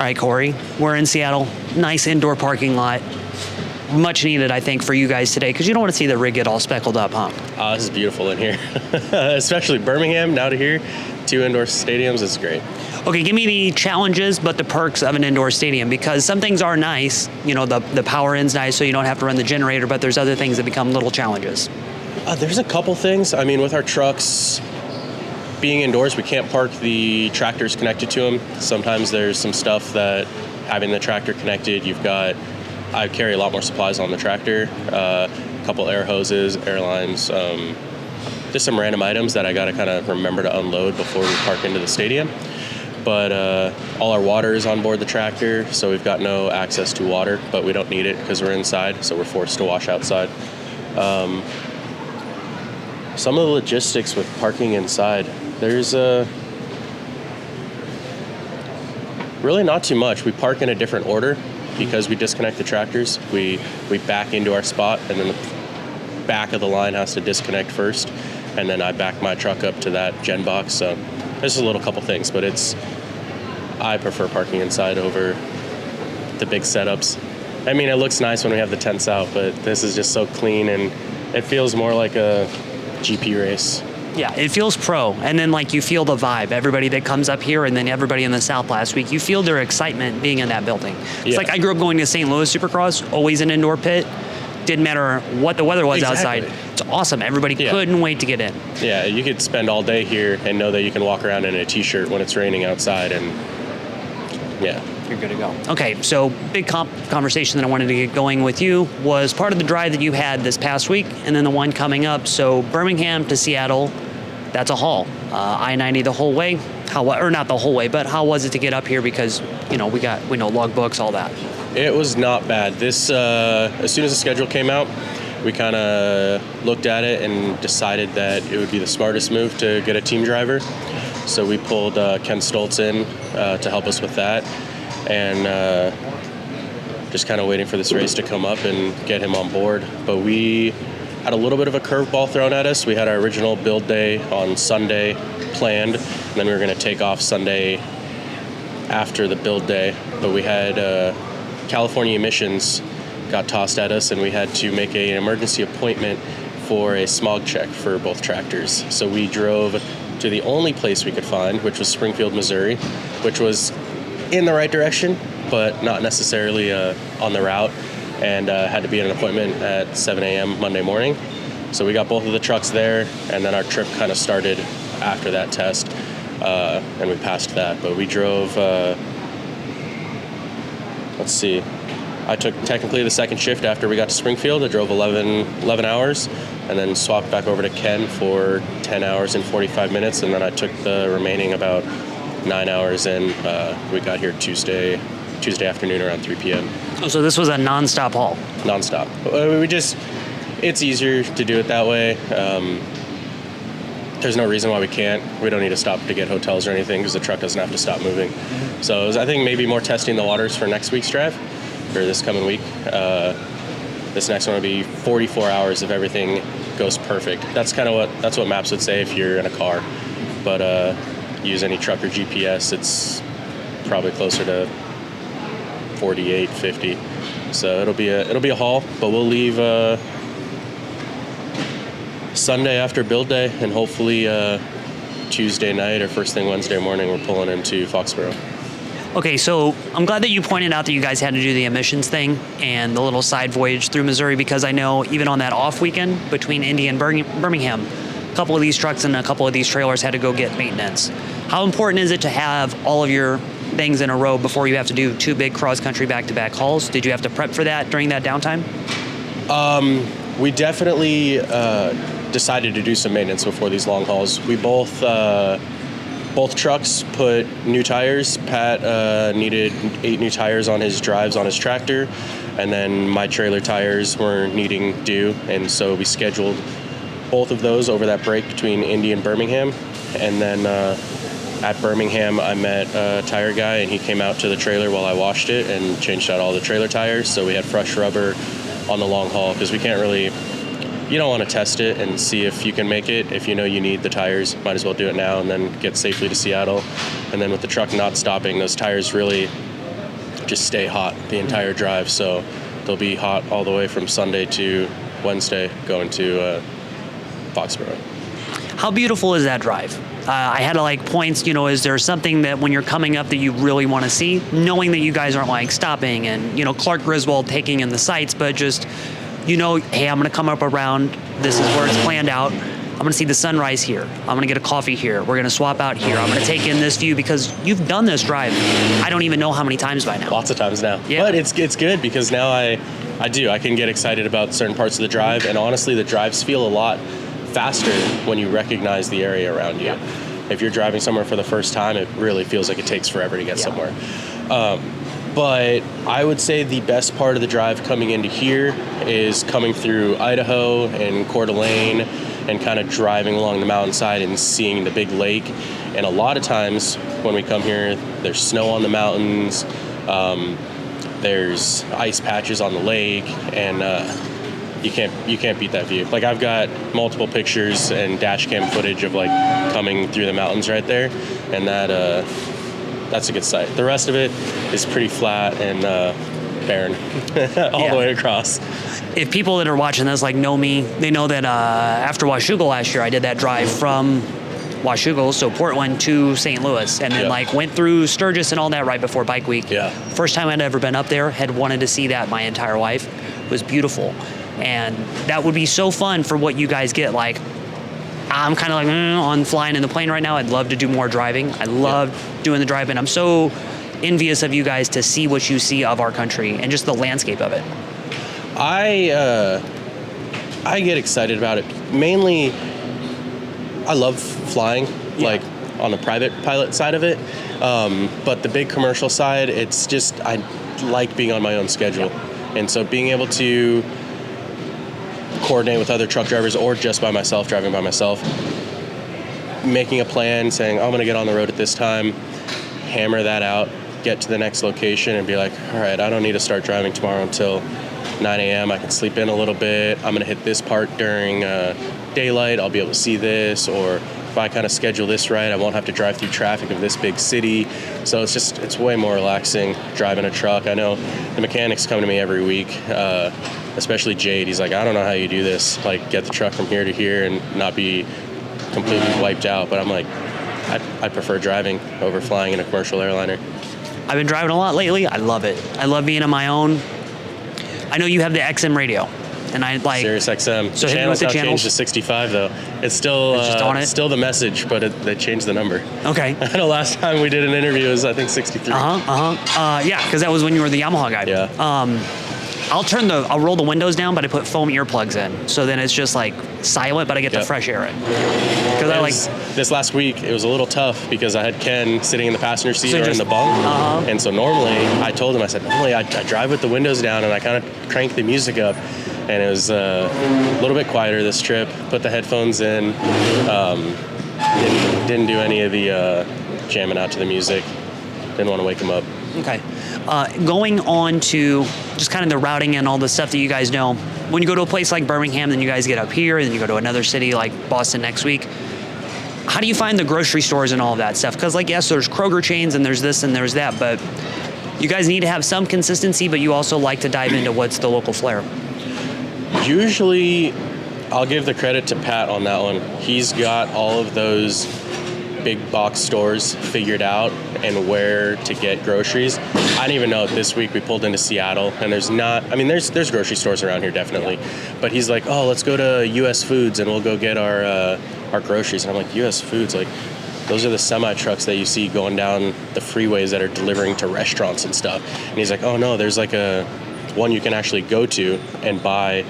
right, Cory, we're in Seattle. Nice indoor parking lot. Much needed, I think, for you guys today, because you don't want to see the rig get all speckled up, huh? This is beautiful in here, especially Birmingham. Now to here, 2 indoor stadiums is great. Okay, give me the challenges, but the perks of an indoor stadium, because some things are nice. You know, the power end's nice, so you don't have to run the generator, but there's other things that become little challenges. There's a couple things. I mean, with our trucks being indoors, we can't park the tractors connected to them. Sometimes there's some stuff that having the tractor connected, I carry a lot more supplies on the tractor, a couple air hoses, air lines, just some random items that I got to kind of remember to unload before we park into the stadium. But all our water is on board the tractor, so we've got no access to water, but we don't need it because we're inside, so we're forced to wash outside. Some of the logistics with parking inside, there's really not too much. We park in a different order because we disconnect the tractors. We back into our spot, and then the back of the line has to disconnect first, and then I back my truck up to that gen box. So there's a little couple things, but I prefer parking inside over the big setups. I mean, it looks nice when we have the tents out, but this is just so clean, and it feels more like a GP race. Yeah, it feels pro, and then like you feel the vibe. Everybody that comes up here, and then everybody in the South last week, you feel their excitement being in that building. It's like I grew up going to St. Louis Supercross, always an indoor pit. Didn't matter what the weather was outside. It's awesome. Everybody couldn't wait to get in. Yeah, you could spend all day here and know that you can walk around in a t-shirt when it's raining outside, and yeah. You're good to go. Okay, so big conversation that I wanted to get going with you was part of the drive that you had this past week, and then the one coming up. So Birmingham to Seattle, that's a haul. I-90 the whole way. Or not the whole way, but how was it to get up here? Because we know logbooks, all that. It was not bad. This as soon as the schedule came out, we kind of looked at it and decided that it would be the smartest move to get a team driver. So we pulled Ken Stoltz in to help us with that, and just kind of waiting for this race to come up and get him on board. But we had a little bit of a curveball thrown at us. We had our original build day on Sunday planned, and then we were going to take off Sunday after the build day. But we had California emissions got tossed at us, and we had to make an emergency appointment for a smog check for both tractors. So we drove to the only place we could find, which was Springfield, Missouri, which was in the right direction, but not necessarily on the route, and had to be at an appointment at 7 a.m. Monday morning. So we got both of the trucks there, and then our trip kind of started after that test, and we passed that. But we drove, I took technically the second shift after we got to Springfield. I drove 11 hours, and then swapped back over to Ken for 10 hours and 45 minutes, and then I took the remaining about 9 hours, and we got here Tuesday afternoon around 3 p.m. Oh, so this was a non-stop haul? Non-stop. It's easier to do it that way. There's no reason why we can't. We don't need to stop to get hotels or anything because the truck doesn't have to stop moving. So it was, I think, maybe more testing the waters for next week's drive, or this coming week. This next one will be 44 hours if everything goes perfect. That's what maps would say if you're in a car. But use any truck or GPS, it's probably closer to 48, 50. So it'll be a haul, but we'll leave Sunday after build day, and hopefully Tuesday night or first thing Wednesday morning we're pulling into Foxborough. Okay, so I'm glad that you pointed out that you guys had to do the emissions thing and the little side voyage through Missouri, because I know even on that off weekend between Indy and Birmingham, a couple of these trucks and a couple of these trailers had to go get maintenance. How important is it to have all of your things in a row before you have to do 2 big cross-country back-to-back hauls? Did you have to prep for that during that downtime? We definitely decided to do some maintenance before these long hauls. We both trucks put new tires. Pat needed 8 new tires on his drives on his tractor, and then my trailer tires were needing due, and so we scheduled both of those over that break between Indy and Birmingham. And then at Birmingham, I met a tire guy, and he came out to the trailer while I washed it and changed out all the trailer tires, so we had fresh rubber on the long haul, because you don't want to test it and see if you can make it. If you know you need the tires, might as well do it now and then get safely to Seattle. And then with the truck not stopping, those tires really just stay hot the entire drive. So they'll be hot all the way from Sunday to Wednesday going to Foxborough. How beautiful is that drive? I had like points, you know, is there something that when you're coming up that you really want to see, knowing that you guys aren't like stopping and, you know, Clark Griswold taking in the sights, but just, you know, hey, I'm going to come up around, this is where it's planned out. I'm going to see the sunrise here. I'm going to get a coffee here. We're going to swap out here. I'm going to take in this view because you've done this drive. I don't even know how many times by now. Lots of times now. Yeah. But it's good because now I can get excited about certain parts of the drive, and honestly the drives feel a lot faster when you recognize the area around you. Yeah. If you're driving somewhere for the first time, it really feels like it takes forever to get somewhere. But I would say the best part of the drive coming into here is coming through Idaho and Coeur d'Alene and kind of driving along the mountainside and seeing the big lake. And a lot of times when we come here, there's snow on the mountains, there's ice patches on the lake, and you can't beat that view. Like, I've got multiple pictures and dash cam footage of like coming through the mountains right there, and that's a good sight. The rest of it is pretty flat and barren all the way across. If people that are watching this like know me, they know that after Washougal last year, I did that drive from Washougal, so Portland to St. Louis, and then like went through Sturgis and all that right before Bike Week. Yeah. First time I'd ever been up there, had wanted to see that my entire life. It was beautiful. And that would be so fun for what you guys get. Like, I'm kind of like on flying in the plane right now. I'd love to do more driving. I love doing the drive-in. I'm so envious of you guys to see what you see of our country and just the landscape of it. I get excited about it. Mainly, I love flying, like on the private pilot side of it. But the big commercial side, it's just, I like being on my own schedule. And so being able to coordinate with other truck drivers or just by myself, driving by myself, making a plan, saying, I'm going to get on the road at this time, hammer that out, get to the next location and be like, all right, I don't need to start driving tomorrow until 9 a.m. I can sleep in a little bit. I'm going to hit this part during daylight. I'll be able to see this. Or if I kind of schedule this right, I won't have to drive through traffic of this big city. So it's way more relaxing driving a truck. I know the mechanics come to me every week, especially Jade. He's like, I don't know how you do this, like get the truck from here to here and not be completely wiped out. But I'm like, I prefer driving over flying in a commercial airliner. I've been driving a lot lately. I love it. I love being on my own. I know you have the XM radio, and I like Sirius XM. So the channel's now channels. changed to 65 though. It's still It's just on it? still the message, but they changed the number. Okay. I know last time we did an interview it was I think 63. Yeah, because that was when you were the Yamaha guy. Yeah. I'll roll the windows down, but I put foam earplugs in, so then it's just like silent, but I get the fresh air in. Because I like this last week it was a little tough because I had Ken sitting in the passenger seat So or in just- the bunk, and so normally I told him I drive with the windows down and I kind of crank the music up, and it was a little bit quieter this trip. Put the headphones in, didn't do any of the jamming out to the music. Didn't want to wake him up. Okay. Going on to just kind of the routing and all the stuff that you guys know. When you go to a place like Birmingham, then you guys get up here, and then you go to another city like Boston next week. How do you find the grocery stores and all of that stuff? Because, like, yes, there's Kroger chains and there's this and there's that, but you guys need to have some consistency, but you also like to dive into what's the local flair. Usually, I'll give the credit to Pat on that one. He's got all of those big box stores figured out and where to get groceries. I didn't even know this week we pulled into Seattle and there's grocery stores around here definitely, but he's like, oh, let's go to US Foods and we'll go get our groceries. And I'm like, US Foods, like those are the semi trucks that you see going down the freeways that are delivering to restaurants and stuff. And he's like, oh no, there's like one you can actually go to and buy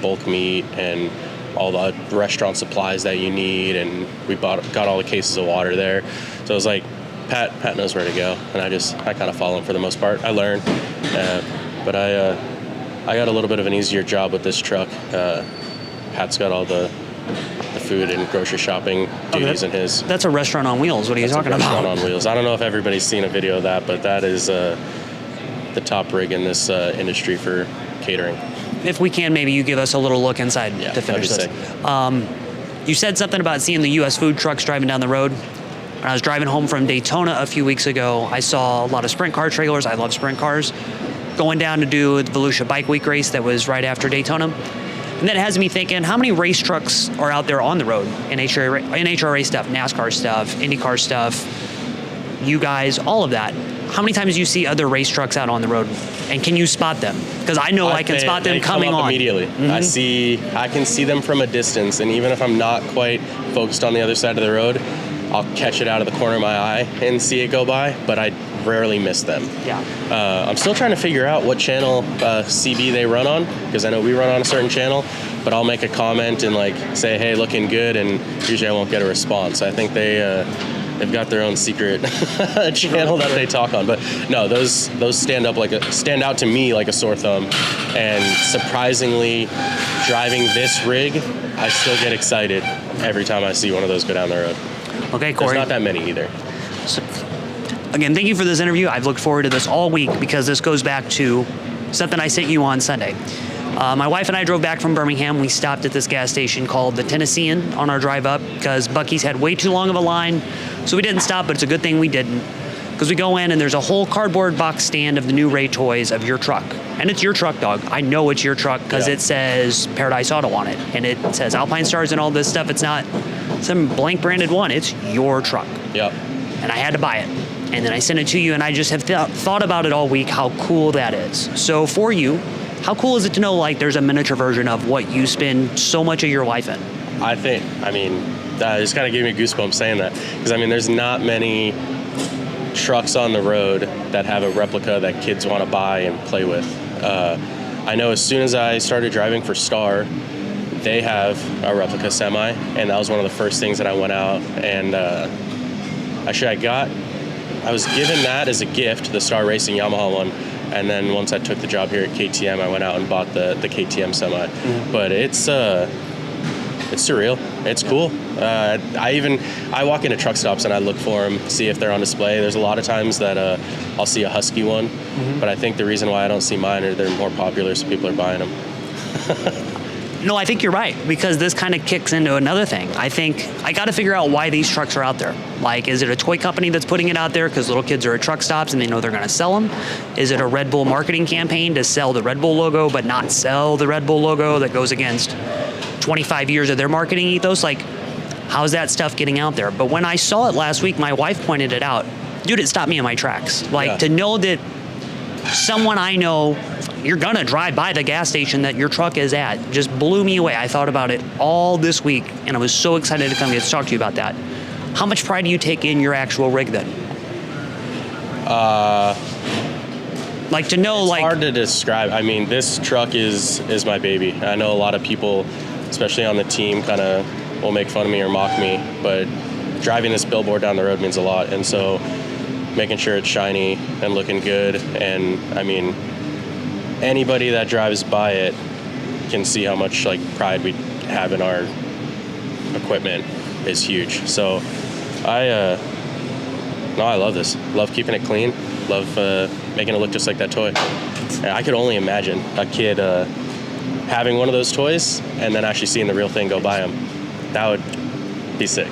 bulk meat and all the restaurant supplies that you need, and we got all the cases of water there. So it was like, Pat knows where to go, and I kind of follow him for the most part. I learn, but I got a little bit of an easier job with this truck. Pat's got all the food and grocery shopping duties in his. That's a restaurant on wheels. What are you talking about? Restaurant on wheels. I don't know if everybody's seen a video of that, but that is the top rig in this industry for catering. If we can, maybe you give us a little look inside to finish this. You said something about seeing the U.S. food trucks driving down the road. When I was driving home from Daytona a few weeks ago, I saw a lot of sprint car trailers. I love sprint cars. Going down to do the Volusia Bike Week race that was right after Daytona. And that has me thinking, how many race trucks are out there on the road? NHRA stuff, NASCAR stuff, IndyCar stuff, you guys, all of that. How many times do you see other race trucks out on the road? And can you spot them? Because I know I can spot them coming on. Immediately. Mm-hmm. I can see them from a distance, and even if I'm not quite focused on the other side of the road, I'll catch it out of the corner of my eye and see it go by, but I rarely miss them. Yeah. I'm still trying to figure out what channel CB they run on, because I know we run on a certain channel, but I'll make a comment and like say, hey, looking good, and usually I won't get a response. I think they've got their own secret channel that they talk on. But no, those stand out to me like a sore thumb. And surprisingly, driving this rig, I still get excited every time I see one of those go down the road. Okay, Cory. There's not that many either. So, again, thank you for this interview. I've looked forward to this all week because this goes back to something I sent you on Sunday. My wife and I drove back from Birmingham. We stopped at this gas station called the Tennessean on our drive up because Buc-ee's had way too long of a line. So we didn't stop, but it's a good thing we didn't. Because we go in and there's a whole cardboard box stand of the new Ray toys of your truck. And it's your truck, dog. I know it's your truck because it says Paradise Auto on it. And it says Alpine Stars and all this stuff. It's not some blank branded one. It's your truck. Yep. And I had to buy it. And then I sent it to you, and I just have thought about it all week, how cool that is. So for you, how cool is it to know like there's a miniature version of what you spend so much of your life in? It just kind of gave me goosebumps saying that. Because, there's not many trucks on the road that have a replica that kids want to buy and play with. I know as soon as I started driving for Star, they have a replica semi, and that was one of the first things that I went out and I was given that as a gift, the Star Racing Yamaha one, and then once I took the job here at KTM, I went out and bought the KTM semi. Mm-hmm. But it's surreal. It's cool. I walk into truck stops and I look for them, see if they're on display. There's a lot of times that I'll see a Husky one, but I think the reason why I don't see mine is they're more popular, so people are buying them. No, I think you're right, because this kind of kicks into another thing. I think I got to figure out why these trucks are out there. Like, is it a toy company that's putting it out there because little kids are at truck stops and they know they're going to sell them? Is it a Red Bull marketing campaign to sell the Red Bull logo but not sell the Red Bull logo that goes against 25 years of their marketing ethos? Like, how's that stuff getting out there? But when I saw it last week, my wife pointed it out. Dude, it stopped me in my tracks. Like, to know that someone I know, you're gonna drive by the gas station that your truck is at, just blew me away. I thought about it all this week, and I was so excited to come get to talk to you about that. How much pride do you take in your actual rig then? Like to know, it's like hard to describe. This truck is my baby. I know a lot of people, especially on the team, kind of will make fun of me or mock me, but driving this billboard down the road means a lot, and so making sure it's shiny and looking good, and anybody that drives by it can see how much pride we have in our equipment is huge. So I love this. Love keeping it clean. Love making it look just like that toy. And I could only imagine a kid having one of those toys and then actually seeing the real thing go by him. That would be sick.